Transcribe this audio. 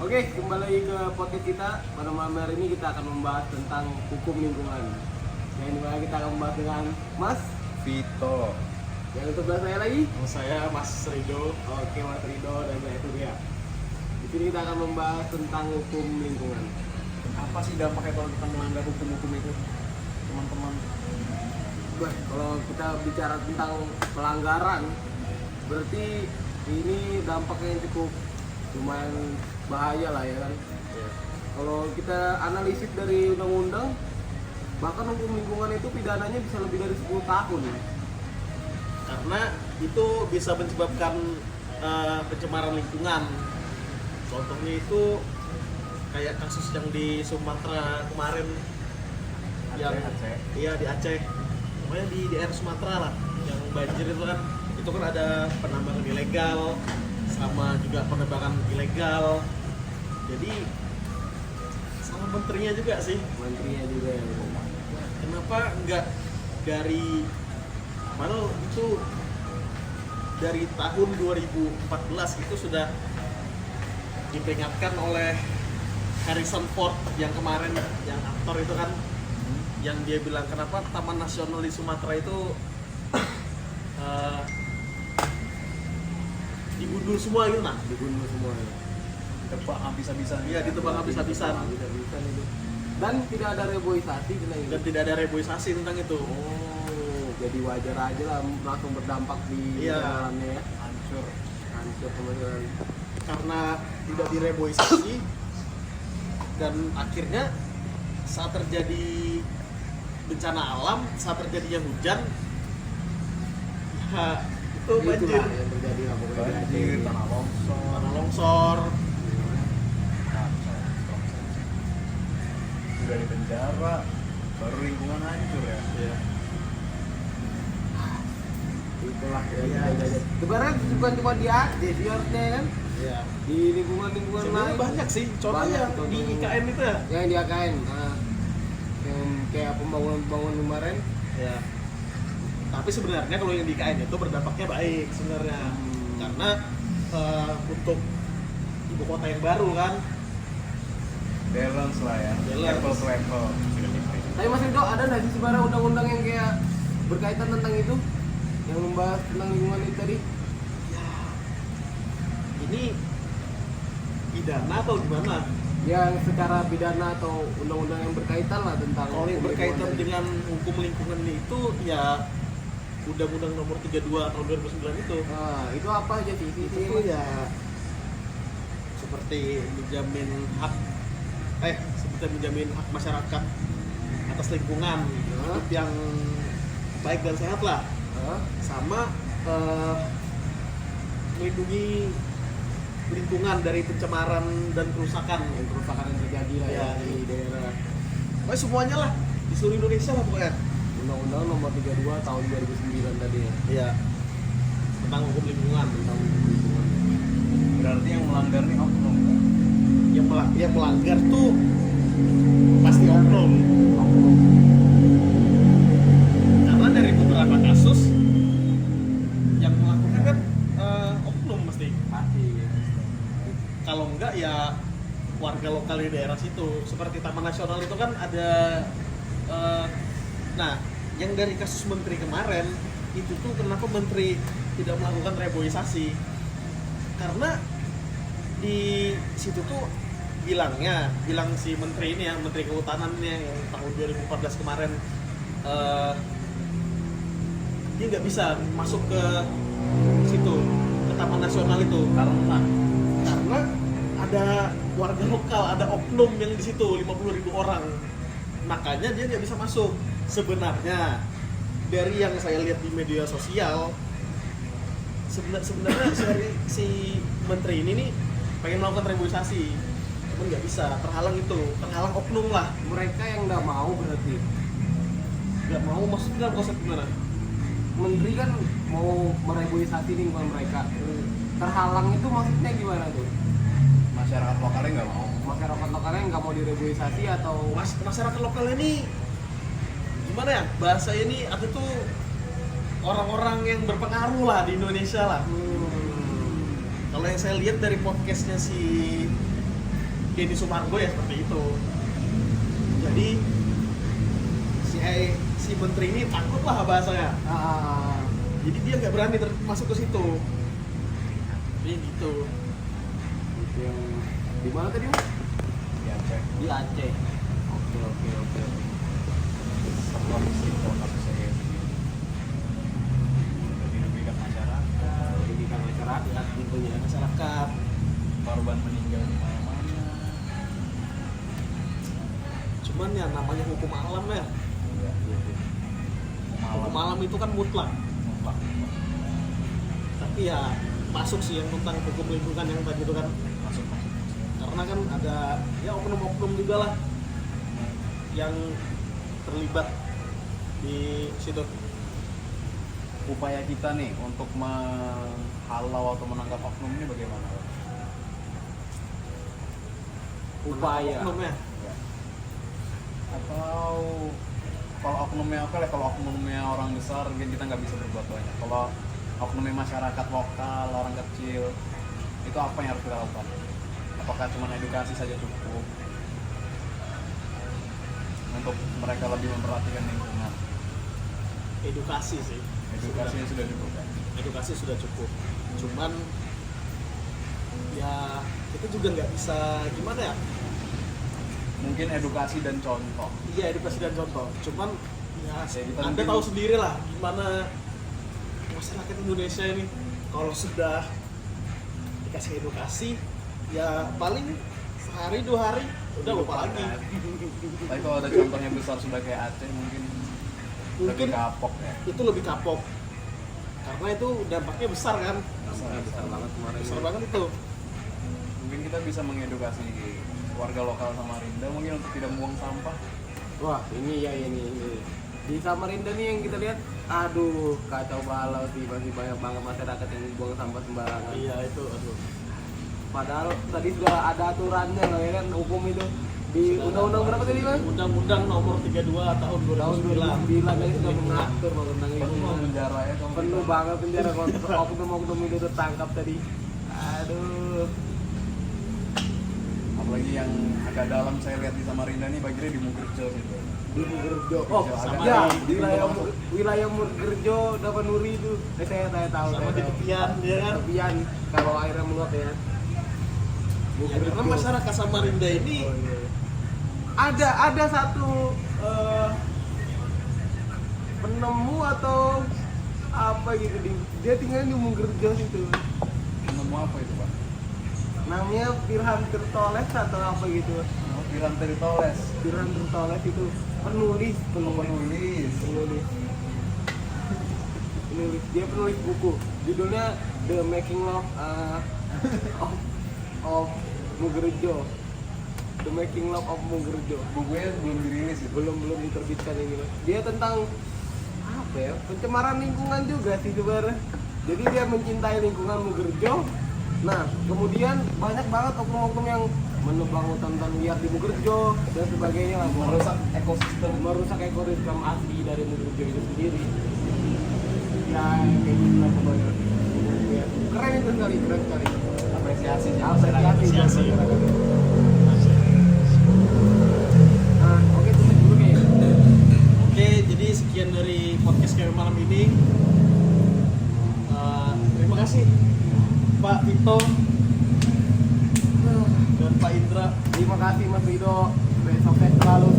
Oke, kembali ke podcast kita. Pada malam hari ini kita akan membahas tentang hukum lingkungan. Yang dimana kita akan membahas dengan Mas Vito. yang sebelah saya lagi. Saya Mas Rido. Oke, Mas Rido dan saya itu dia. Di sini kita akan membahas tentang hukum lingkungan. Apa sih dampaknya kalau kita melanggar hukum-hukum itu, teman-teman? Wah, kalau kita bicara tentang pelanggaran, berarti ini dampaknya cukup lumayan bahaya lah ya kan. Ya. Kalau kita analisis dari undang-undang, bahkan hukum lingkungan itu pidananya bisa lebih dari 10 tahun. Karena itu bisa menyebabkan pencemaran lingkungan. Contohnya itu kayak kasus yang di Sumatera kemarin, yang Aceh. iya di Aceh, pokoknya di daerah Sumatera lah, yang banjir itu kan ada penambangan ilegal sama juga penebangan ilegal. Jadi sama menterinya juga sih, Menterinya juga yang kenapa enggak dari padahal itu dari tahun 2014 itu sudah diperingatkan oleh Harrison Ford yang kemarin yang aktor itu kan, yang dia bilang kenapa Taman Nasional di Sumatera itu digundul semua gitu. Nah, dibunuh semua ya. Tebak habis-habisan. iya ditebang habis-habisan Bisa itu. Dan tidak ada reboisasi kena ini. dan tidak ada reboisasi tentang itu. Oh, jadi wajar aja lah langsung berdampak di Iya. jalannya ya. Hancur. Hancur sama sekali. Karena tidak direboisasi dan akhirnya saat terjadi bencana alam, saat terjadinya hujan, ya itu banjir, Itulah yang terjadi lah pokoknya. Banjir, tanah longsor. tanah longsor. Kacau. Udah di penjara, baru lingkungan hancur ya. Ya. Itulah ya. Iya. Sebenarnya bukan cuma di Aceh sih harusnya kan. Ya. Di lingkungan-lingkungan Sebenarnya lain banyak sih, contohnya Banyak, di contohnya. IKN itu ya. yang di AKN. Nah, yang kayak pembangunan kemarin. Ya. Tapi sebenarnya kalau yang di IKN itu berdampaknya baik sebenarnya, karena untuk ibu kota yang baru kan. Balance lah ya. Balance. Level to level. Tapi Mas Rido, ada nggak sih sebenarnya undang-undang yang kayak berkaitan tentang itu? Yang membahas tentang lingkungan itu tadi? Ini pidana atau gimana? Yang secara pidana atau undang-undang yang berkaitan lah tentang Kalau yang hukum berkaitan lingkungan tadi. dengan hukum lingkungan itu ya Undang-Undang Nomor 32 tahun 2009 itu. Nah, itu apa aja sih? Itu ya seperti seperti menjamin hak masyarakat atas lingkungan, hidup yang baik dan sehat lah, Hah? sama melindungi lingkungan dari pencemaran dan kerusakan. Yang kerusakan yang terjadi lah ya, Ya. di daerah. Pokoknya semuanya lah di seluruh Indonesia lah pokoknya. Undang-undang nomor 32 tahun 2009 tadi ya. Iya. Tentang hukum lingkungan. Tentang hukum lingkungan. Berarti yang melanggar nih oknum kan? Yang melanggar tuh pasti oknum. Karena dari beberapa kasus yang melakukan kan oknum mesti. Pasti. Kalau enggak ya warga lokal di daerah situ. Seperti Taman Nasional itu kan ada nah, yang dari kasus menteri kemarin itu tuh kenapa menteri tidak melakukan reboisasi? Karena di situ tuh bilang si menteri ini ya, menteri kehutanannya yang tahun 2014 kemarin, dia nggak bisa masuk ke situ, ke Taman Nasional itu karena ada warga lokal, ada oknum yang di situ 50.000 orang, makanya dia nggak bisa masuk. Sebenarnya dari yang saya lihat di media sosial, sebenarnya si menteri ini nih pengen melakukan reboisasi, cuman nggak bisa, terhalang oknum lah. Mereka yang nggak mau berarti. Nggak mau, maksudnya konsep gimana? Menteri kan mau mereboisasi lingkungan mereka. Terhalang itu maksudnya gimana tuh? Masyarakat lokalnya nggak mau. Masyarakat lokalnya nggak mau direboisasi atau Masyarakat lokal ini gimana ya, bahasa ini ada tuh orang-orang yang berpengaruh lah di Indonesia lah. Kalau yang saya lihat dari podcastnya si Denny Sumargo ya seperti itu. Jadi si menteri ini takut lah bahasanya. Jadi dia nggak berani masuk ke situ. Jadi gitu. Itu yang di mana tadi Mas? Di Aceh. Di Aceh. Oke. Setelah itu kasusnya kayak begini. Jadi merugikan masyarakat, Pendidikan masyarakat tentunya. Masyarakat korban meninggal di mana-mana. cuman ya namanya hukum alam ya. Iya. Hukum alam itu kan mutlak. Mutlak. Tapi ya masuk sih yang tentang hukum lingkungan yang tadi itu kan, Masuk. karena kan ada ya oknum-oknum juga lah yang terlibat di situ. Upaya kita nih untuk menghalau atau menangkap oknum ini bagaimana, Pak? Upaya. Oknumnya Ya. Atau kalau oknumnya apa ya, kalau oknumnya orang besar mungkin kita nggak bisa berbuat banyak. Kalau oknumnya masyarakat lokal, orang kecil, itu apa yang harus kita lakukan? Apakah cuma edukasi saja cukup untuk mereka lebih memperhatikan lingkungan? edukasi sih. Edukasinya sudah cukup kan? Edukasi sudah cukup. Cuman ya kita juga nggak bisa gimana ya. Mungkin edukasi dan contoh. Iya, edukasi dan contoh. Cuman ya Ya, kita Anda mungkin- tahu sendiri lah gimana masyarakat Indonesia ini kalau sudah dikasih edukasi ya paling sehari 2 hari udah lupa lagi. Tapi kalau ada contohnya besar sudah kayak Aceh mungkin Mungkin lebih kapok ya. itu lebih kapok karena itu dampaknya besar kan, Besar banget kemarin. besar banget itu. Mungkin kita bisa mengedukasi warga lokal Samarinda mungkin untuk tidak membuang sampah. Wah, ini. Di Samarinda nih yang kita lihat, aduh, kacau balau sih, masih banyak banget masyarakat yang buang sampah sembarangan. Iya itu, aduh. Padahal tadi sudah ada aturannya loh ya kan, hukum itu di Sudah undang-undang ada. berapa tadi Bang? Undang-Undang nomor 32 tahun 2009. Tahun 2009 tadi sudah mengatur tentang Penuh lingkungan. penjara ya kalau Penuh kita- banget penjara kalau oknum-oknum itu tertangkap tadi. Aduh. Apalagi yang agak dalam saya lihat di Samarinda nih bagiannya di Mugerjo gitu. Di Mugerjo. Oh, Agak ya, di pintu masuk. wilayah Mugerjo Dapanuri itu. Saya tahu. Sama saya di tahu. tepian, ya kan? Tepian kalau airnya meluap ya. Ya, karena masyarakat Samarinda ini Oh, iya. Ada satu penemu atau apa gitu dia tinggal di Mugerjo situ. Nemu apa itu, Pak? Namanya Firhan Tirtoles atau apa gitu. Oh, Piran Teritoles. Firhan Tirtoles itu penulis. Penulis. Dia penulis buku. Judulnya The Making of of Mugerjo. The Making Love of Mugerjo. Bukunya belum dirilis itu. Belum diterbitkan ini Mas. Dia tentang apa ya, pencemaran lingkungan juga sih sebenarnya. Jadi dia mencintai lingkungan Mugerjo. Nah kemudian banyak banget oknum-oknum yang menebang hutan-hutan liar di Mugerjo dan sebagainya lah, Merusak ekosistem. ekosistem asli dari Mugerjo itu sendiri. Ya kayak gitu lah pokoknya. Ya, keren sekali. Apresiasi Apresiasi. Nah, oke tutup dulu nih. Oke, jadi sekian dari podcast kami malam ini. Terima kasih Pak Tito dan Pak Indra. Terima kasih Mas Rido. Sukses selalu.